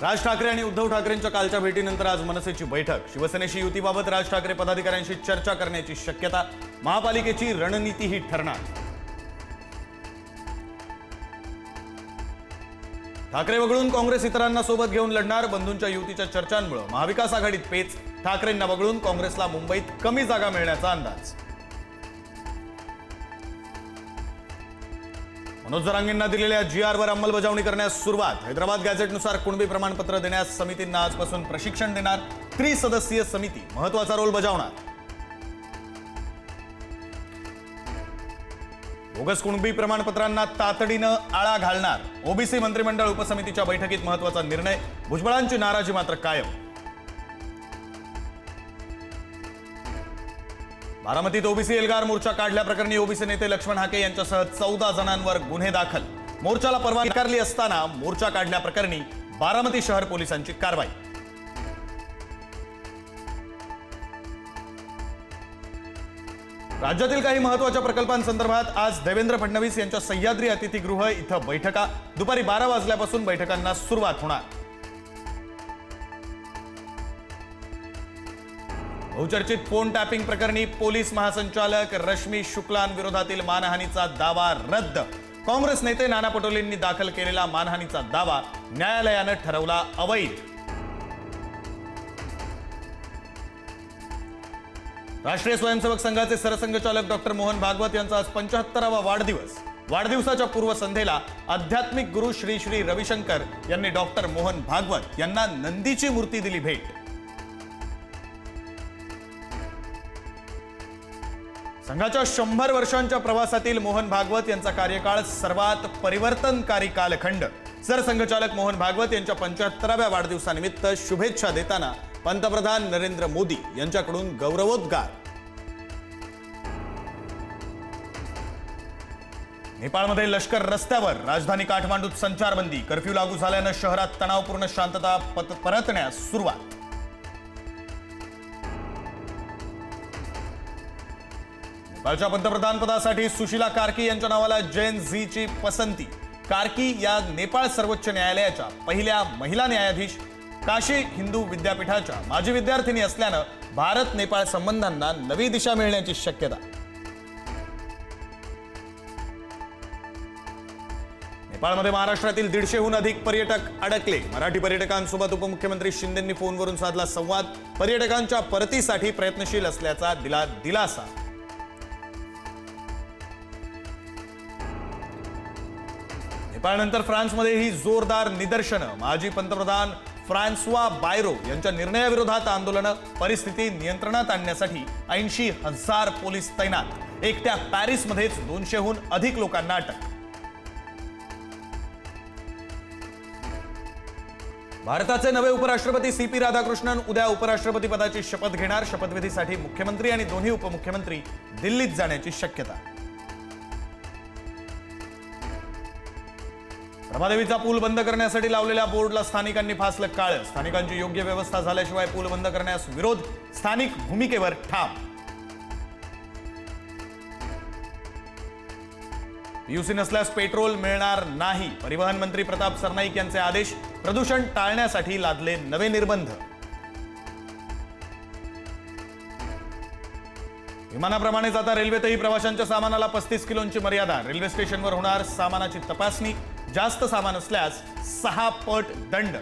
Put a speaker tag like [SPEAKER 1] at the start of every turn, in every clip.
[SPEAKER 1] राज ठाकरे आणि उद्धव ठाकरेंच्या कालच्या भेटीनंतर आज मनसेची बैठक. शिवसेनेशी युतीबाबत राज ठाकरे पदाधिकाऱ्यांशी चर्चा करण्याची शक्यता. महापालिकेची रणनीतीही ठरणार. ठाकरे वगळून काँग्रेस इतरांना सोबत घेऊन लढणार. बंधूंच्या युतीच्या चर्चांमुळे महाविकास आघाडीत पेच. ठाकरेंना वगळून काँग्रेसला मुंबईत कमी जागा मिळण्याचा अंदाज. मनोज जरांगेंना दिलेल्या GR वर अंमलबजावणी करण्यास सुरुवात. हैदराबाद गॅझेटनुसार कुणबी प्रमाणपत्र देण्यास समितींना आजपासून प्रशिक्षण देणार. त्रिसदस्यीय समिती महत्त्वाचा रोल बजावणार. बोगस कुणबी प्रमाणपत्रांना तातडीनं आळा घालणार. ओबीसी मंत्रिमंडळ उपसमितीच्या बैठकीत महत्त्वाचा निर्णय. भुजबळांची नाराजी मात्र कायम. बारामतीत ओबीसी एल्गार मोर्चा काढल्याप्रकरणी ओबीसी नेते लक्ष्मण हाके यांच्यासह 14 जणांवर गुन्हे दाखल. मोर्चाला परवानगी नाकारली असताना मोर्चा काढल्याप्रकरणी बारामती शहर पोलिसांची कारवाई. राज्यातील काही महत्त्वाच्या प्रकल्पांसंदर्भात आज देवेंद्र फडणवीस यांच्या सह्याद्री अतिथीगृह इथं बैठका. दुपारी 12 वाजल्यापासून बैठकांना सुरुवात होणार. बहुचर्चित फोन टॅपिंग प्रकरणी पोलीस महासंचालक रश्मी शुक्लांविरोधातील मानहानीचा दावा रद्द. काँग्रेस नेते नाना पटोलेंनी दाखल केलेला मानहानीचा दावा न्यायालयानं ठरवला अवैध. राष्ट्रीय स्वयंसेवक संघाचे सरसंघचालक डॉक्टर मोहन भागवत यांचा आज 75वा वाढदिवस. वाढदिवसाच्या पूर्वसंध्येला आध्यात्मिक गुरु श्री श्री रविशंकर यांनी डॉक्टर मोहन भागवत यांना नंदीची मूर्ती दिली भेट. संघाच्या 100 वर्षांच्या प्रवासातील मोहन भागवत यांचा कार्यकाळ सर्वात परिवर्तनकारी कालखंड. सरसंघचालक मोहन भागवत यांच्या 75व्या वाढदिवसानिमित्त शुभेच्छा देताना पंतप्रधान नरेंद्र मोदी यांच्याकडून गौरवोद्गार. नेपाळमध्ये लष्कर रस्त्यावर. राजधानी काठमांडूत संचारबंदी. कर्फ्यू लागू झाल्यानं शहरात तणावपूर्ण शांतता परतण्यास सुरुवात. नेपाळच्या पंतप्रधानपदासाठी सुशीला कार्की यांच्या नावाला जेन झीची पसंती. कार्की या नेपाळ सर्वोच्च न्यायालयाच्या पहिल्या महिला न्यायाधीश. काशी हिंदू विद्यापीठाच्या माजी विद्यार्थिनी असल्यानं भारत नेपाळ संबंधांना नवी दिशा मिळण्याची शक्यता. नेपाळमध्ये महाराष्ट्रातील 150हून अधिक पर्यटक अडकले. मराठी पर्यटकांसोबत उपमुख्यमंत्री शिंदेंनी फोनवरून साधला संवाद. पर्यटकांच्या परतीसाठी प्रयत्नशील असल्याचा दिला दिलासा. नेपाळनंतर फ्रान्समध्ये ही जोरदार निदर्शनं. माजी पंतप्रधान फ्रान्सवा बायरो यांच्या निर्णयाविरोधात आंदोलनं. परिस्थिती नियंत्रणात आणण्यासाठी 80,000 पोलीस तैनात. एकट्या पॅरिसमध्येच 200हून अधिक लोकांना अटक. भारताचे नवे उपराष्ट्रपती CP राधाकृष्णन उद्या उपराष्ट्रपती पदाची शपथ घेणार. शपथविधीसाठी मुख्यमंत्री आणि दोन्ही उपमुख्यमंत्री दिल्लीत जाण्याची शक्यता. रमादेवीचा पूल बंद करण्यासाठी लावलेल्या बोर्डला स्थानिकांनी फासलं काळं. स्थानिकांची योग्य व्यवस्था झाल्याशिवाय पूल बंद करण्यास विरोध. स्थानिक भूमिकेवर ठाम. PUC नसल्यास पेट्रोल मिळणार नाही. परिवहन मंत्री प्रताप सरनाईक यांचे आदेश. प्रदूषण टाळण्यासाठी लादले नवे निर्बंध. विमानाप्रमाणेच आता रेल्वेतही प्रवाशांच्या सामानाला 35 किलोंची मर्यादा. रेल्वे स्टेशनवर होणार सामानाची तपासणी. जास्त सामान असल्यास 6 पट दंड.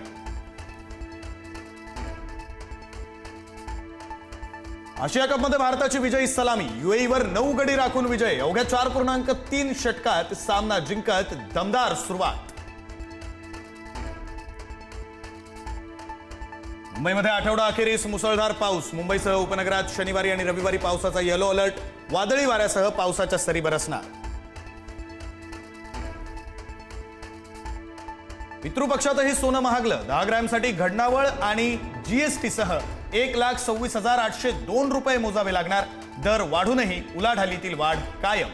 [SPEAKER 1] आशिया कपमध्ये भारताची विजयी सलामी. UAEवर 9 गडी राखून विजय. अवघ्या 4.3 षटकात सामना जिंकत दमदार सुरुवात. मुंबईमध्ये आठवडा अखेरीस मुसळधार पाऊस. मुंबईसह उपनगरात शनिवारी आणि रविवारी पावसाचा येलो अलर्ट. वादळी वाऱ्यासह पावसाच्या सरी बरसणार. पितृपक्षातही सोनं महागलं. 10 ग्रॅमसाठी घडणावळ आणि GST सह 1,26,802 रुपये मोजावे लागणार. दर वाढूनही उलाढालीतील वाढ कायम.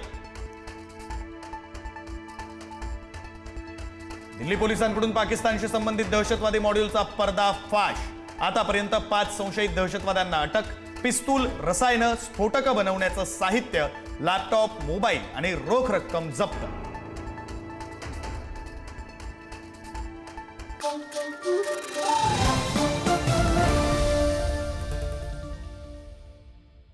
[SPEAKER 1] दिल्ली पोलिसांकडून पाकिस्तानशी संबंधित दहशतवादी मॉड्यूलचा पर्दाफाश. आतापर्यंत 5 संशयित दहशतवाद्यांना अटक. पिस्तूल, रसायनं, स्फोटकं बनवण्याचं साहित्य, लॅपटॉप, मोबाईल आणि रोख रक्कम जप्त.
[SPEAKER 2] Thank you.